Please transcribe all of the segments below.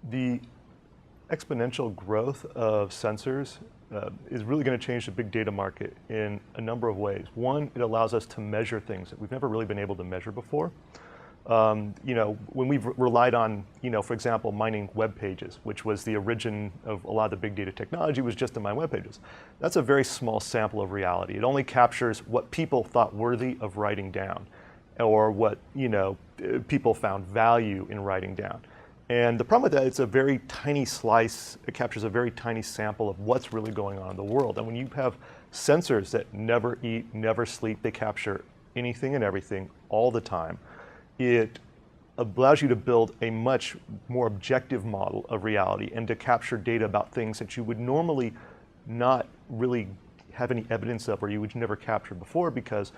The exponential growth of sensors is really going to change the big data market in a number of ways. One, it allows us to measure things that we've never really been able to measure before. When we've relied on, for example, mining web pages, which was the origin of a lot of the big data technology, was just to mine web pages. That's a very small sample of reality. It only captures what people thought worthy of writing down, or what people found value in writing down. And the problem with that, it's a very tiny slice. It captures a very tiny sample of what's really going on in the world. And when you have sensors that never eat, never sleep, they capture anything and everything all the time, it allows you to build a much more objective model of reality and to capture data about things that you would normally not really have any evidence of, or you would never capture before, because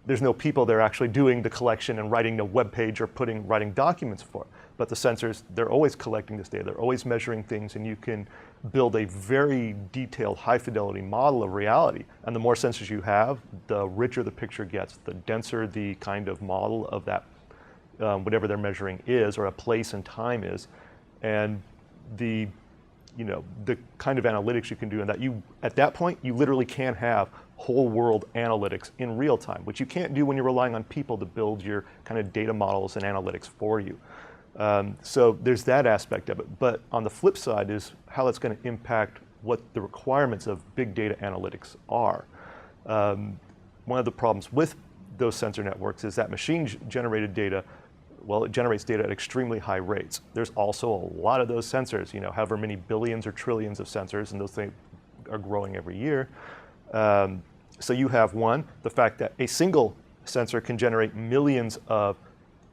there's no people that are actually doing the collection and writing a web page or writing documents for it. But the sensors, they're always collecting this data, they're always measuring things, and you can build a very detailed, high fidelity model of reality. And the more sensors you have, the richer the picture gets, the denser the kind of model of that, whatever they're measuring is, or a place and time is. And the kind of analytics you can do, and that at that point, you literally can have whole world analytics in real time, which you can't do when you're relying on people to build your kind of data models and analytics for you. So there's that aspect of it. But on the flip side is how it's going to impact what the requirements of big data analytics are. One of the problems with those sensor networks is that machine-generated data, well, it generates data at extremely high rates. There's also a lot of those sensors, however many billions or trillions of sensors, and those things are growing every year. So you have the fact that a single sensor can generate millions of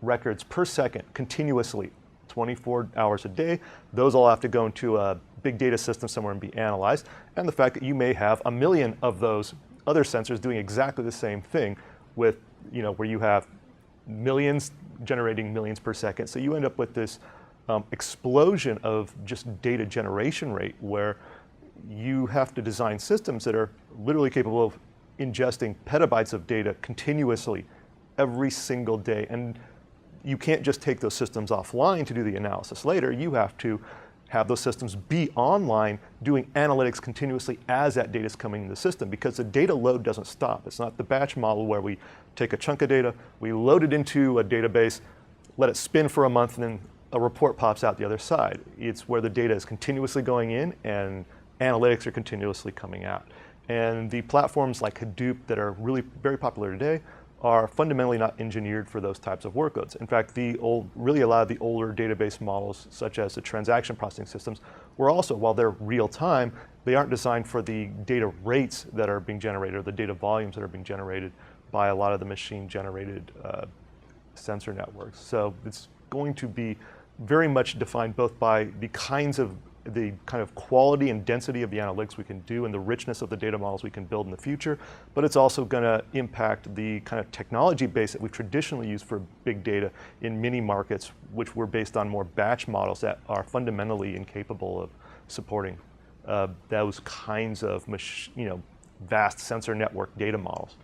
records per second continuously, 24 hours a day. Those all have to go into a big data system somewhere and be analyzed. And the fact that you may have a million of those other sensors doing exactly the same thing with, where you have millions generating millions per second. So you end up with this explosion of just data generation rate, where you have to design systems that are literally capable of ingesting petabytes of data continuously every single day. And you can't just take those systems offline to do the analysis later. You have to have those systems be online doing analytics continuously as that data is coming in the system, because the data load doesn't stop. It's not the batch model where we take a chunk of data, we load it into a database, let it spin for a month, and then a report pops out the other side. It's where the data is continuously going in and analytics are continuously coming out. And the platforms like Hadoop that are really very popular today are fundamentally not engineered for those types of workloads. In fact, really a lot of the older database models, such as the transaction processing systems, were also, while they're real time, they aren't designed for the data rates that are being generated, or the data volumes that are being generated by a lot of the machine generated sensor networks. So it's going to be very much defined both by the kind of quality and density of the analytics we can do and the richness of the data models we can build in the future, but it's also going to impact the kind of technology base that we've traditionally used for big data in many markets, which were based on more batch models that are fundamentally incapable of supporting those kinds of vast sensor network data models.